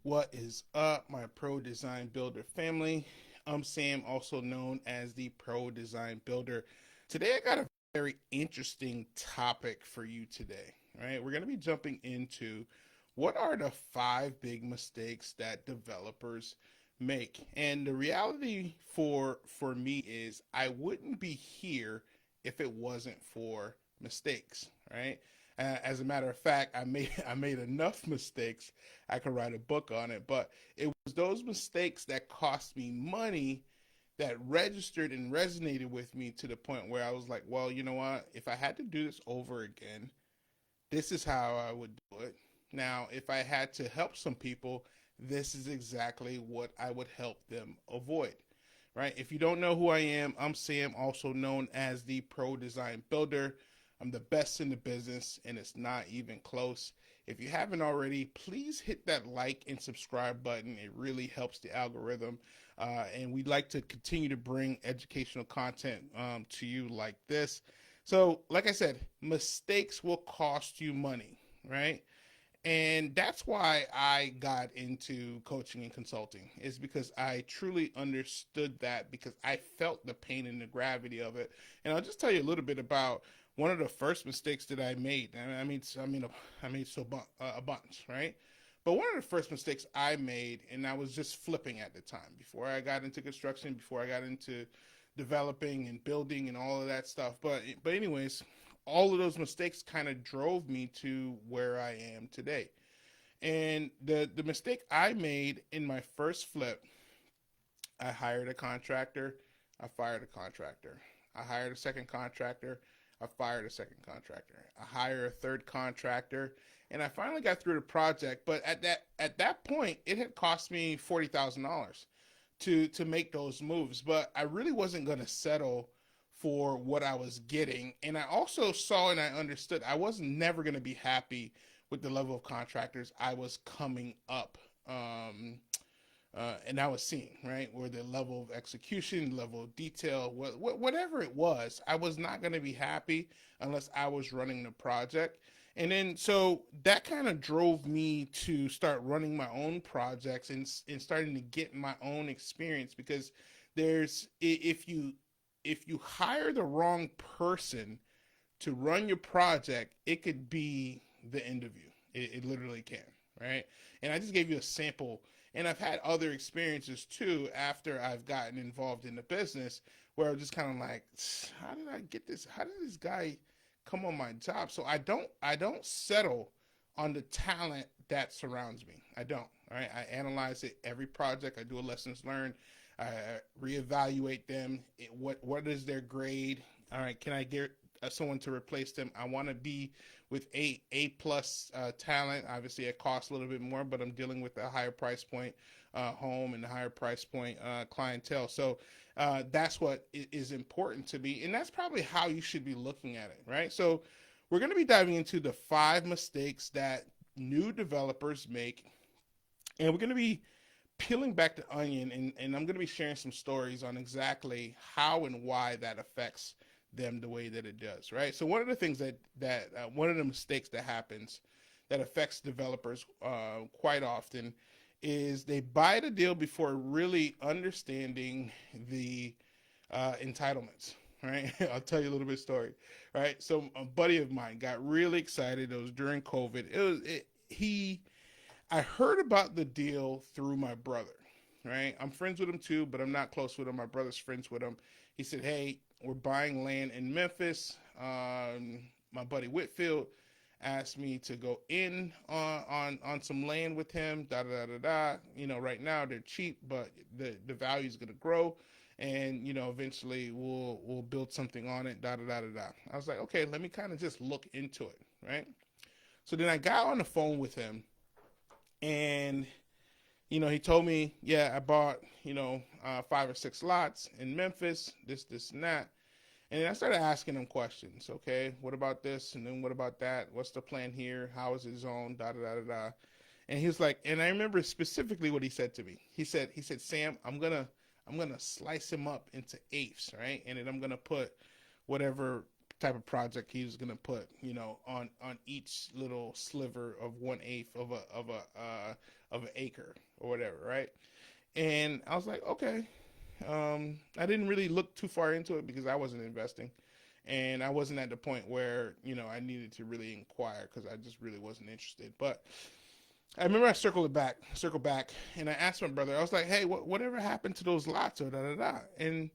What is up, my Pro Design Builder family? I'm Sam, also known as the Pro Design Builder. Today, I got a very interesting topic for you today. Right, we're going to be jumping into what are the five big mistakes that developers make. And the reality for me is, I wouldn't be here if it wasn't for mistakes. Right. As a matter of fact, I made enough mistakes I could write a book on it. But it was those mistakes that cost me money that registered and resonated with me to the point where I was like, well, you know what? If I had to do this over again, this is how I would do it. Now, if I had to help some people, this is exactly what I would help them avoid. Right? If you don't know who I am, I'm Sam, also known as the Pro Design Builder. I'm the best in the business, and it's not even close. If you haven't already, please hit that like and subscribe button. It really helps the algorithm. And we'd like to continue to bring educational content to you like this. So, like I said, mistakes will cost you money, right? And that's why I got into coaching and consulting, is because I truly understood that, because I felt the pain and the gravity of it. And I'll just tell you a little bit about one of the first mistakes that I made. I made a bunch, right? But one of the first mistakes I made, and I was just flipping at the time, before I got into construction, before I got into developing and building and all of that stuff. But anyways, all of those mistakes kind of drove me to where I am today. And the mistake I made in my first flip, I hired a contractor, I fired a contractor. I hired a second contractor, I fired a second contractor. I hired a third contractor, and I finally got through the project. But at that point, it had cost me $40,000 to make those moves. But I really wasn't going to settle for what I was getting, and I also saw and I understood I was never going to be happy with the level of contractors I was coming up. And I was seeing, right, where the level of execution, level of detail, whatever it was, I was not going to be happy unless I was running the project. And then so that kind of drove me to start running my own projects, and starting to get my own experience, because if you hire the wrong person to run your project, it could be the end of you. It literally can, right? And I just gave you a sample. And I've had other experiences too after I've gotten involved in the business, where I'm just kind of like, how did I get this? How did this guy come on my job? So I don't settle on the talent that surrounds me. I don't. All right. I analyze it every project. I do a lessons learned. I reevaluate them. What is their grade? All right. Can I get someone to replace them? I want to be with A plus talent. Obviously, it costs a little bit more, but I'm dealing with a higher price point home and a higher price point clientele. So that's what is important to me, and that's probably how you should be looking at it, right? So we're going to be diving into the five mistakes that new developers make, and we're going to be peeling back the onion, and I'm going to be sharing some stories on exactly how and why that affects them the way that it does, right? So one of the things that one of the mistakes that happens that affects developers quite often is they buy the deal before really understanding the entitlements. Right, I'll tell you a little bit of story. Right, so a buddy of mine got really excited. It was during COVID. He I heard about the deal through my brother. Right, I'm friends with him too, but I'm not close with him. My brother's friends with him. He said, "Hey, we're buying land in Memphis." My buddy Whitfield asked me to go in on some land with him. Da da da da. Right now they're cheap, but the value is gonna grow, and eventually we'll build something on it. Da da da da da. I was like, okay, let me kind of just look into it, right? So then I got on the phone with him, and he told me, yeah, I bought, five or six lots in Memphis, this, and that. And then I started asking him questions. Okay, what about this? And then what about that? What's the plan here? How is it zoned? Da da da da da. And he was like, and I remember specifically what he said to me. He said, Sam, I'm gonna slice him up into eighths, right? And then I'm gonna put whatever type of project he was gonna put, on each little sliver of 1/8 of of an acre or whatever, right? And I was like, okay. I didn't really look too far into it because I wasn't investing, and I wasn't at the point where I needed to really inquire because I just really wasn't interested. But I remember I circled back, and I asked my brother. I was like, "Hey, whatever happened to those lots?" Or da da da. And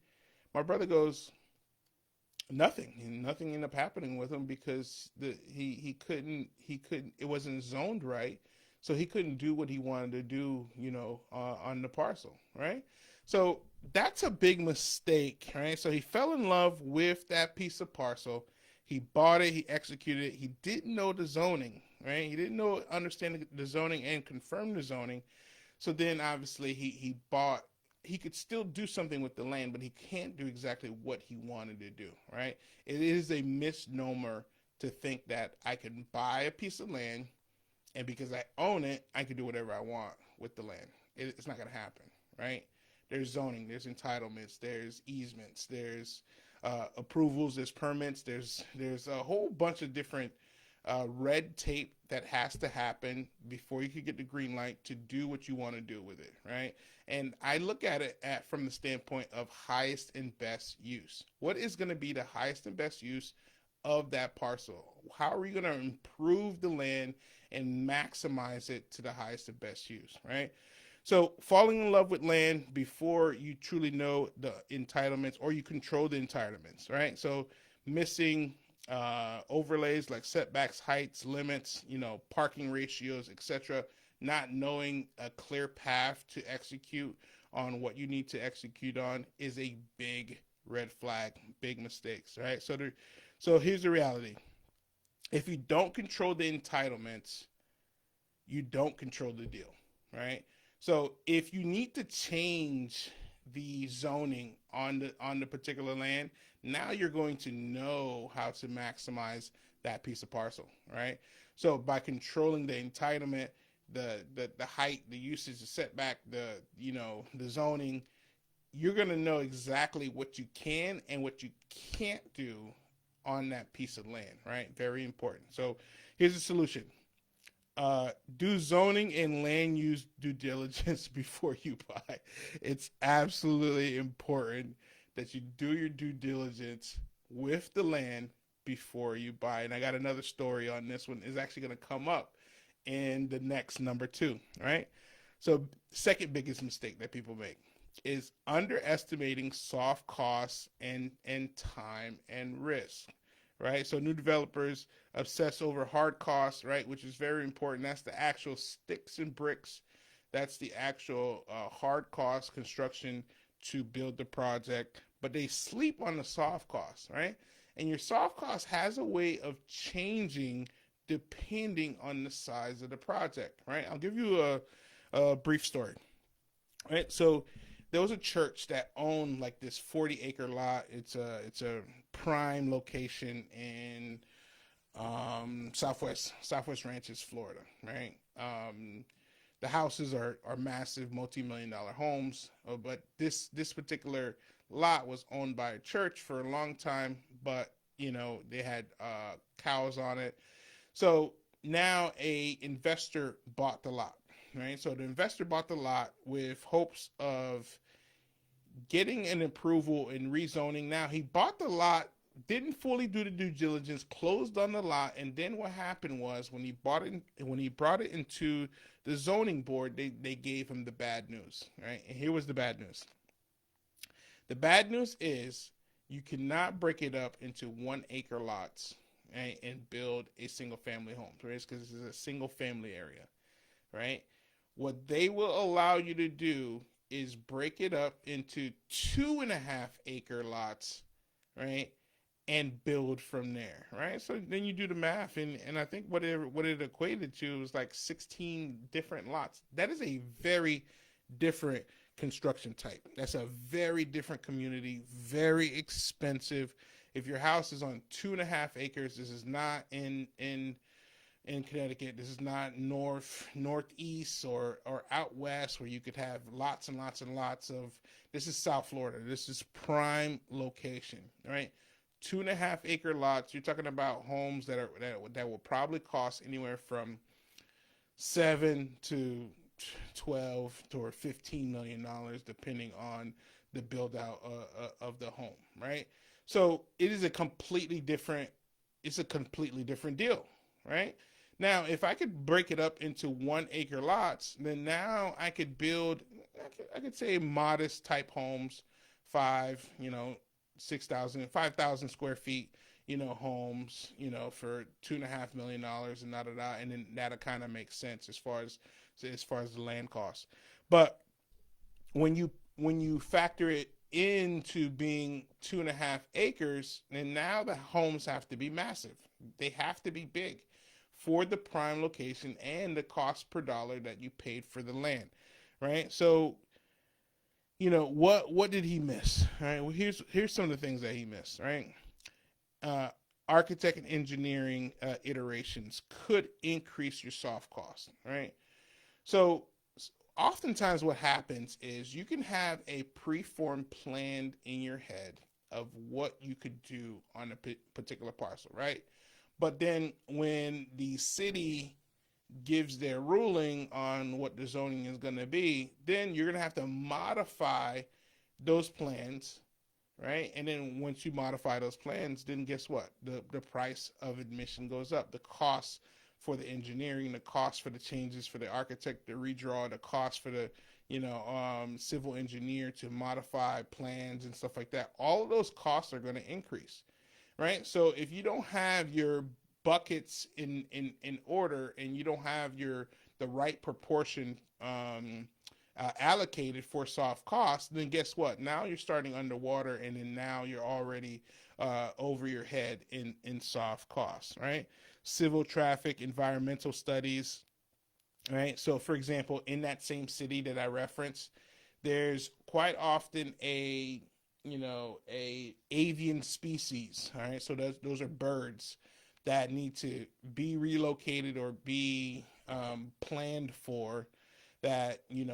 my brother goes, "Nothing." And nothing ended up happening with him because he couldn't. It wasn't zoned right, so he couldn't do what he wanted to do. On the parcel, right? So that's a big mistake, right? So he fell in love with that piece of parcel. He bought it. He executed it. He didn't know the zoning, right? He didn't understand the zoning and confirm the zoning. So then obviously he could still do something with the land, but he can't do exactly what he wanted to do, right? It is a misnomer to think that I can buy a piece of land and because I own it, I can do whatever I want with the land. It's not going to happen, right? There's zoning, there's entitlements, there's easements, there's approvals, there's permits, there's a whole bunch of different red tape that has to happen before you can get the green light to do what you want to do with it, right? And I look at it from the standpoint of highest and best use. What is going to be the highest and best use of that parcel? How are we going to improve the land and maximize it to the highest and best use, right? So falling in love with land before you truly know the entitlements or you control the entitlements, right? So missing overlays like setbacks, heights, limits, parking ratios, etc. Not knowing a clear path to execute on what you need to execute on is a big red flag, big mistakes, right? So here's the reality. If you don't control the entitlements, you don't control the deal, right? So if you need to change the zoning on the particular land, now you're going to know how to maximize that piece of parcel, right? So by controlling the entitlement, the height, the usage, the setback, the zoning, you're going to know exactly what you can and what you can't do on that piece of land, right? Very important. So here's the solution. Do zoning and land use due diligence before you buy. It's absolutely important that you do your due diligence with the land before you buy. And I got another story on this one. Is actually going to come up in the next number 2, right? So second biggest mistake that people make is underestimating soft costs and time and risk, right? So new developers obsess over hard costs, right, which is very important. That's the actual sticks and bricks. That's the actual hard cost construction to build the project, but they sleep on the soft costs, right? And your soft cost has a way of changing depending on the size of the project, right? I'll give you a brief story, right? So there was a church that owned like this 40-acre lot. It's a prime location in Southwest Ranches, Florida, right? The houses are massive, multi-million-dollar homes, but this particular lot was owned by a church for a long time, but they had cows on it. So now a investor bought the lot, right? So the investor bought the lot with hopes of getting an approval and rezoning. Now he bought the lot, didn't fully do the due diligence, closed on the lot, and then what happened was when he brought it into the zoning board, they gave him the bad news, right? And here was the bad news. The bad news is you cannot break it up into 1-acre lots, right, and build a single family home, right? Because this is a single family area, right? What they will allow you to do is break it up into 2.5-acre lots, right, and build from there, right? So then you do the math, and I think what it equated to was like 16 different lots. That is a very different construction type. That's a very different community, very expensive. If your house is on 2.5 acres, this is not in Connecticut. This is not northeast or out west where you could have lots and lots and lots of. This is South Florida. This is prime location, right? 2.5-acre lots. You're talking about homes that will probably cost anywhere from $7 to 12 or $15 million, depending on the build out of the home, right? So it is a completely different. It's a completely different deal, right? Now, if I could break it up into 1 acre lots, then now I could build. I could say modest type homes, five, 6,000, 5,000 square feet, homes, for $2.5 million and da da da, and then that'll kind of make sense as far as the land costs. But when you factor it into being 2.5 acres, then now the homes have to be massive. They have to be big for the prime location and the cost per dollar that you paid for the land, right? So, what did he miss? All right. Well, here's some of the things that he missed. Right. Uh, Architect and engineering iterations could increase your soft costs. Right. So oftentimes what happens is you can have a preformed plan in your head of what you could do on a particular parcel, right? But then when the city gives their ruling on what the zoning is going to be, then you're going to have to modify those plans, right? And then once you modify those plans, then guess what? The price of admission goes up. The cost for the engineering, the cost for the changes for the architect to redraw, the cost for the civil engineer to modify plans and stuff like that. All of those costs are going to increase, right? So if you don't have your buckets in order and you don't have the right proportion allocated for soft costs, then guess what? Now you're starting underwater, and then now you're already over your head in soft costs, right? Civil traffic, environmental studies, right? So, for example, in that same city that I referenced, there's quite often a avian species, all right? So those are birds that need to be relocated or be planned for, that you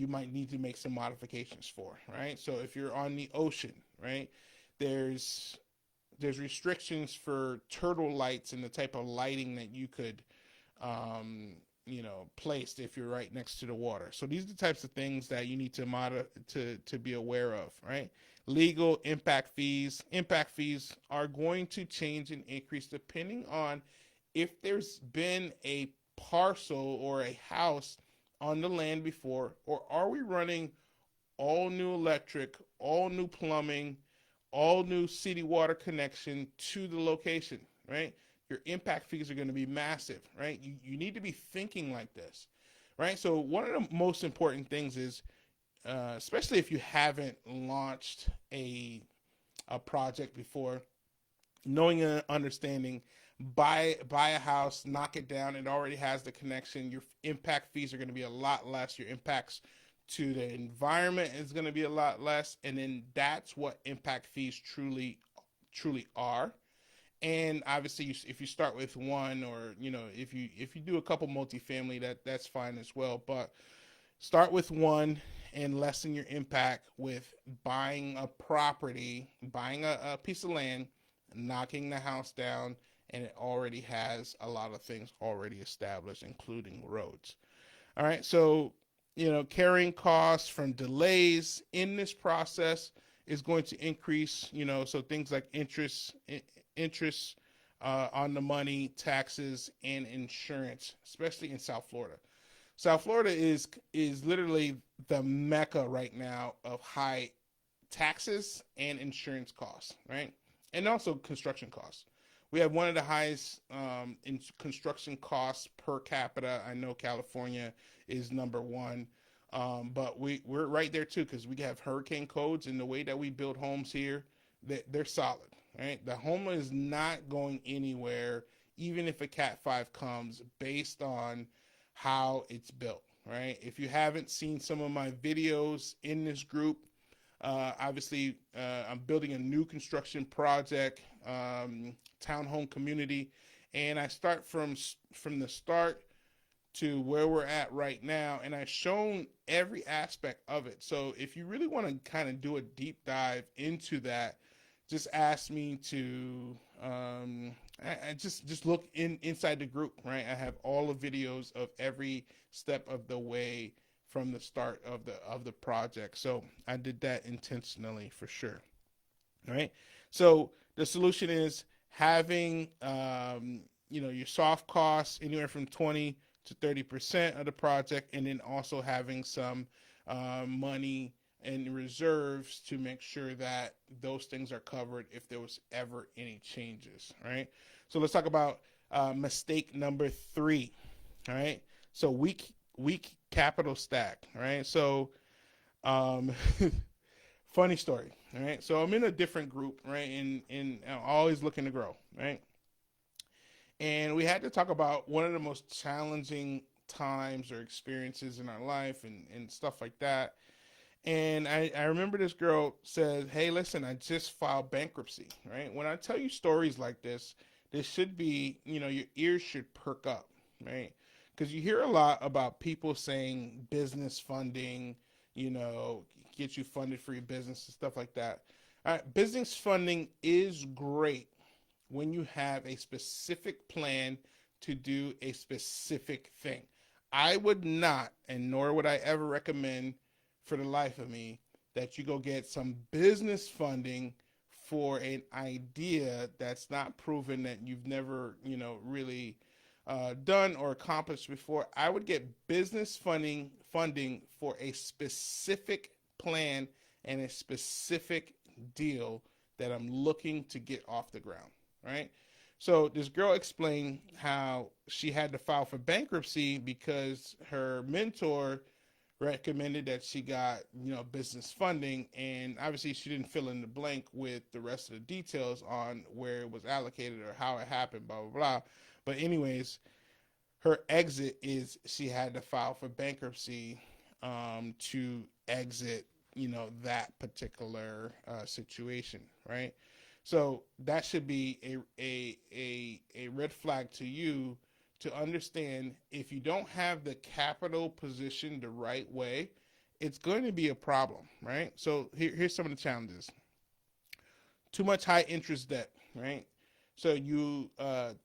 might need to make some modifications for, right? So if you're on the ocean, right, there's restrictions for turtle lights and the type of lighting that you could placed if you're right next to the water. So these are the types of things that you need to be aware of, right? Legal impact fees. Impact fees are going to change and increase depending on if there's been a parcel or a house on the land before, or are we running all new electric, all new plumbing, all new city water connection to the location, right? Your impact fees are going to be massive, right? You need to be thinking like this, right? So one of the most important things is, especially if you haven't launched a project before, knowing and understanding, buy a house, knock it down. It already has the connection. Your impact fees are going to be a lot less. Your impacts to the environment is going to be a lot less, and then that's what impact fees truly are. And obviously, if you start with one, or if you do a couple multifamily, that's fine as well. But start with one and lessen your impact with buying a property, buying a piece of land, knocking the house down, and it already has a lot of things already established, including roads. All right, so carrying costs from delays in this process is going to increase. So things like interest on the money, taxes, and insurance, especially in South Florida. South Florida is literally the mecca right now of high taxes and insurance costs, right? And also construction costs. We have one of the highest in construction costs per capita. I know California is number one, but we're right there too, because we have hurricane codes, and the way that we build homes here, they're solid, right? The home is not going anywhere, even if a Cat 5 comes, based on how it's built, right? If you haven't seen some of my videos in this group, obviously I'm building a new construction project, townhome community, and I start from the start to where we're at right now, and I've shown every aspect of it. So if you really want to kind of do a deep dive into that, just ask me to I just look inside the group, right? I have all the videos of every step of the way from the start of the project. So I did that intentionally for sure. Right. So the solution is having your soft costs anywhere from 20 to 30% of the project, and then also having some money and reserves to make sure that those things are covered if there was ever any changes. Right. So let's talk about mistake number 3. All right. So weak capital stack. Right. So um, funny story. All right. So I'm in a different group, right? And I'm always looking to grow, right? And we had to talk about one of the most challenging times or experiences in our life and stuff like that. And I remember this girl said, "Hey, listen, I just filed bankruptcy." Right? When I tell you stories like this should be, your ears should perk up, right? Because you hear a lot about people saying business funding, you know, get you funded for your business and stuff like that. All right, business funding is great when you have a specific plan to do a specific thing. I would not, and nor would I ever recommend for the life of me, that you go get some business funding for an idea that's not proven, that you've never, really done or accomplished before. I would get business funding for a specific plan and a specific deal that I'm looking to get off the ground, right? So this girl explained how she had to file for bankruptcy because her mentor recommended that she got, business funding, and obviously she didn't fill in the blank with the rest of the details on where it was allocated or how it happened, blah blah blah. But anyways, her exit is she had to file for bankruptcy to exit, that particular situation, right? So that should be a red flag to you to understand if you don't have the capital positioned the right way, it's going to be a problem, right? So here's some of the challenges. Too much high interest debt, right? So you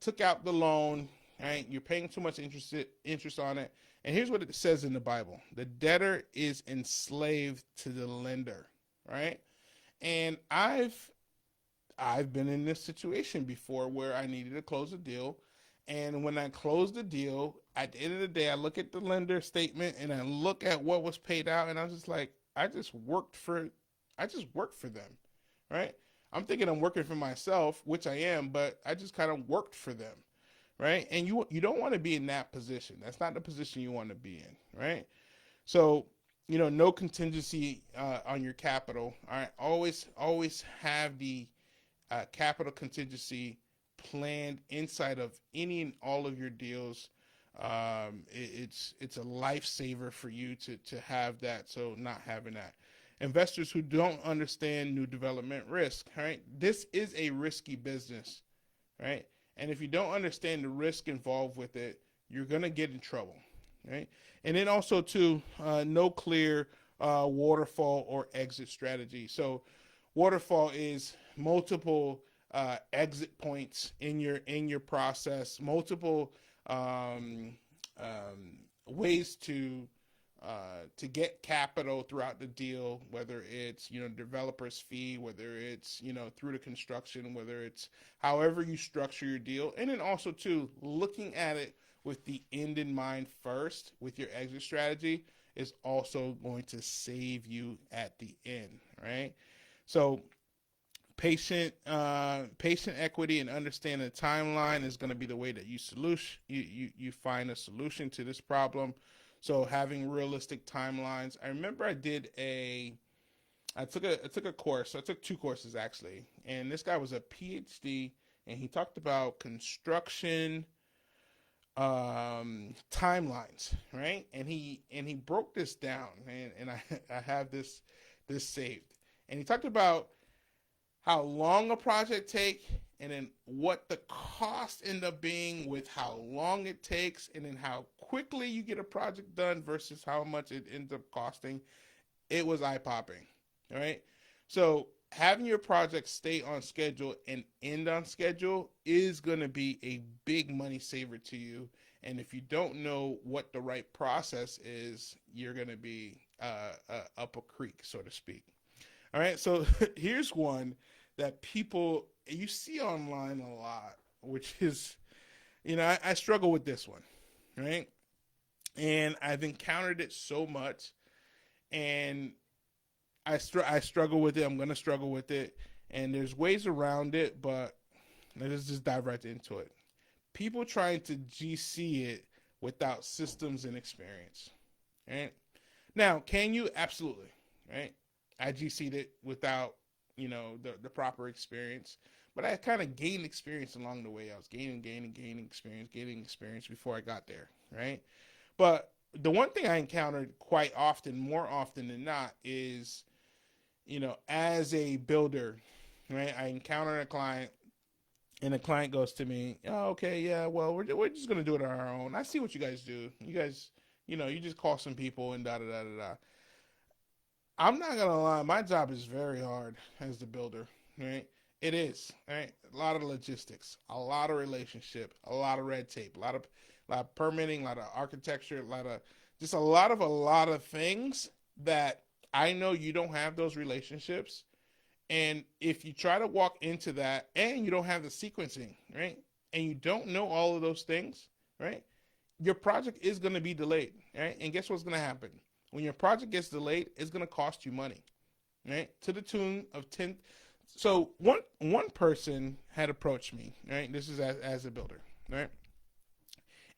took out the loan, right? You're paying too much interest on it. And here's what it says in the Bible: the debtor is enslaved to the lender, right? And I've been in this situation before where I needed to close a deal. And when I closed the deal, at the end of the day, I look at the lender statement and I look at what was paid out, and I was just like, I just worked for them, right? I'm thinking I'm working for myself, which I am, but I just kind of worked for them, right? And you don't want to be in that position. That's not the position you want to be in, right? So, no contingency on your capital. All right, always have the capital contingency planned inside of any and all of your deals. It's a lifesaver for you to have that. So not having that, investors who don't understand new development risk, right? This is a risky business, right? And if you don't understand the risk involved with it, you're gonna get in trouble, right? And then also too, no clear waterfall or exit strategy. So waterfall is multiple exit points in your process, multiple ways to get capital throughout the deal, whether it's developer's fee, whether it's through the construction, whether it's however you structure your deal, and then also too looking at it with the end in mind first with your exit strategy is also going to save you at the end, right? So patient equity and understanding the timeline is going to be the way that you find a solution to this problem. So having realistic timelines. I remember I took a course. I took two courses actually, and this guy was a PhD, and he talked about construction timelines, right? And he broke this down, and I have this saved, and he talked about how long a project take, and then what the cost end up being with how long it takes, and then how quickly you get a project done versus how much it ends up costing. It was eye popping, all right? So having your project stay on schedule and end on schedule is going to be a big money saver to you. And if you don't know what the right process is, you're going to be up a creek, so to speak. All right. So here's one that people you see online a lot, which is, I struggle with this one, right? And I've encountered it so much, and I struggle with it. I'm gonna struggle with it, and there's ways around it, but let's just dive right into it. People trying to GC it without systems and experience. Right now, can you? Absolutely. Right. I GC'd it without the proper experience, but I kind of gained experience along the way. I was gaining experience, gaining experience before I got there. Right. But the one thing I encountered quite often, more often than not, is as a builder, right? I encounter a client, and the client goes to me, "Oh, okay, yeah, well, we're just gonna do it on our own. I see what you guys do. You guys, you just call some people and da da da da da." I'm not gonna lie, my job is very hard as the builder, right? It is, right? A lot of logistics, a lot of relationship, a lot of red tape, a lot of permitting, a lot of architecture, a lot of things that I know you don't have those relationships. And if you try to walk into that and you don't have the sequencing, right? And you don't know all of those things, right? Your project is going to be delayed, right? And guess what's going to happen? When your project gets delayed, it's going to cost you money, right? To the tune of 10. So one person had approached me, right? This is as a builder, right?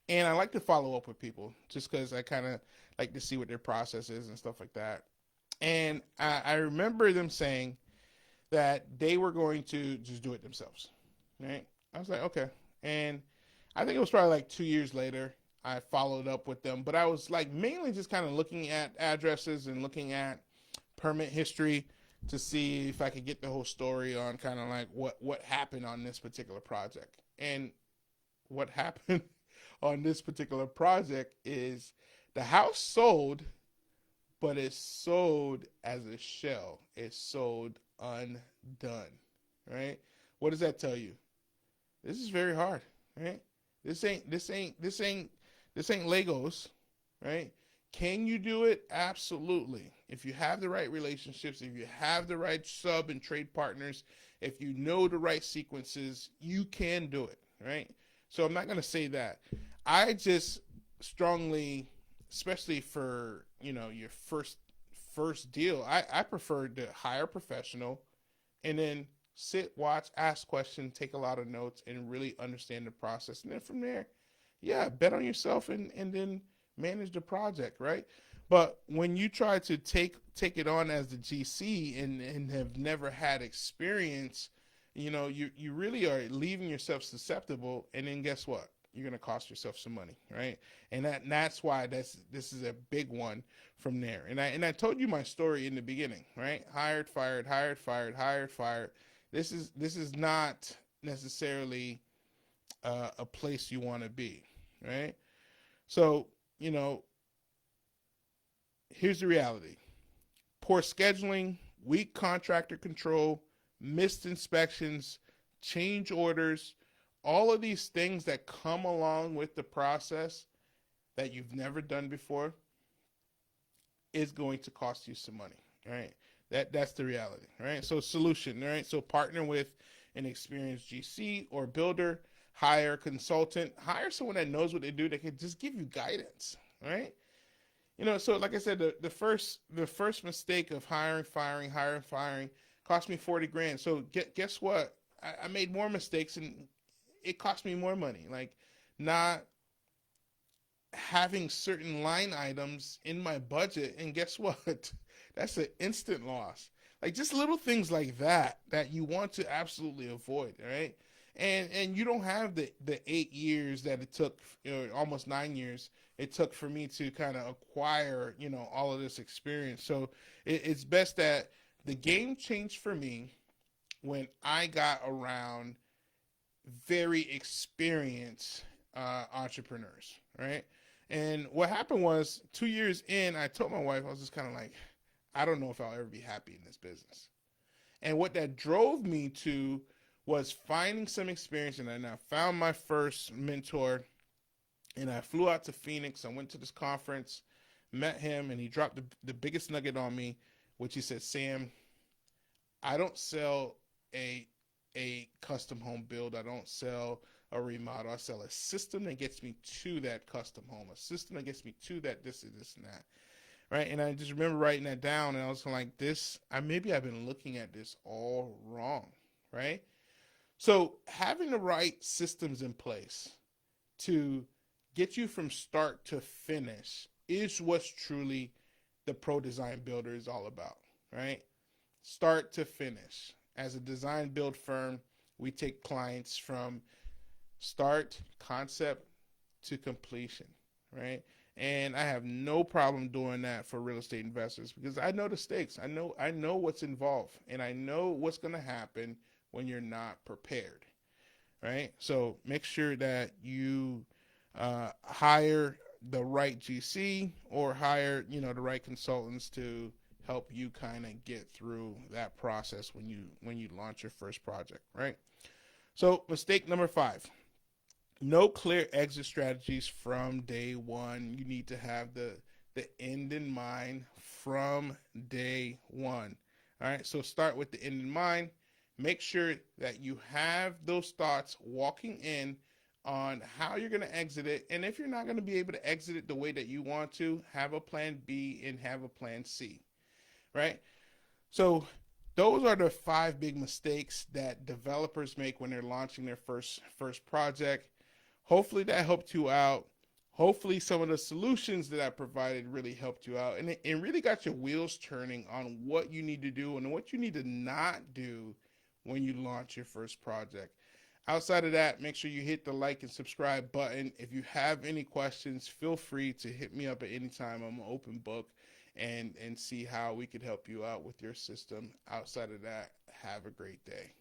And I like to follow up with people just because I kind of like to see what their process is and stuff like that. And I remember them saying that they were going to just do it themselves, right? I was like, okay. And I think it was probably like 2 years later, I followed up with them, but I was like mainly just kind of looking at addresses and looking at permit history to see if I could get the whole story on kind of like what happened on this particular project. And what happened on this particular project is the house sold, but it's sold as a shell. It's sold undone, right? What does that tell you? This is very hard, right? This ain't Legos, right? Can you do it? Absolutely. If you have the right relationships, if you have the right sub and trade partners, if you know the right sequences, you can do it, right? So I'm not going to say that. I just strongly, especially for your first deal, I prefer to hire a professional and then sit, watch, ask questions, take a lot of notes, and really understand the process. And then from there, yeah, bet on yourself and then manage the project, right? But when you try to take it on as the GC and have never had experience, you really are leaving yourself susceptible. And then guess what? You're gonna cost yourself some money, right? And that's why this is a big one from there. And I told you my story in the beginning, right? Hired, fired, hired, fired, hired, fired. This is not necessarily a place you want to be, right? So here's the reality: poor scheduling, weak contractor control, missed inspections, change orders, all of these things that come along with the process that you've never done before is going to cost you some money, right? That's the reality, right? So solution, right? So partner with an experienced GC or builder, hire a consultant, hire someone that knows what they do that can just give you guidance, right? So like I said, the first mistake of hiring, firing cost me 40 grand. So guess what? I made more mistakes and it cost me more money. Like not having certain line items in my budget, and guess what? That's an instant loss. Like just little things like that you want to absolutely avoid, right? And you don't have the 8 years that it took, almost 9 years it took for me to kind of acquire, all of this experience. So it's best that the game changed for me when I got around very experienced entrepreneurs, right? And what happened was 2 years in, I told my wife, I was just kind of like, I don't know if I'll ever be happy in this business. And what that drove me to was finding some experience. And then I found my first mentor, and I flew out to Phoenix. I went to this conference, met him, and he dropped the biggest nugget on me, which he said, Sam, I don't sell a a custom home build. I don't sell a remodel. I sell a system that gets me to that custom home, a system that gets me to that this and this and that. Right. And I just remember writing that down, and I was like, this, maybe I've been looking at this all wrong. Right. So having the right systems in place to get you from start to finish is what's truly the pro design builder is all about. Right. Start to finish. As a design build firm, we take clients from start, concept to completion, right? And I have no problem doing that for real estate investors because I know the stakes. I know what's involved, and I know what's going to happen when you're not prepared, right? So make sure that you hire the right GC or hire, the right consultants to help you kind of get through that process when you launch your first project, right? So mistake number 5: no clear exit strategies from day one. You need to have the end in mind from day one. All right, so start with the end in mind. Make sure that you have those thoughts walking in on how you're going to exit it. And if you're not going to be able to exit it the way that you want to, have a plan B and have a plan C, right? So those are the 5 big mistakes that developers make when they're launching their first project. Hopefully that helped you out. Hopefully some of the solutions that I provided really helped you out, and it really got your wheels turning on what you need to do and what you need to not do when you launch your first project. Outside of that, make sure you hit the like and subscribe button. If you have any questions, feel free to hit me up at any time. I'm an open book, and see how we could help you out with your system. Outside of that, have a great day.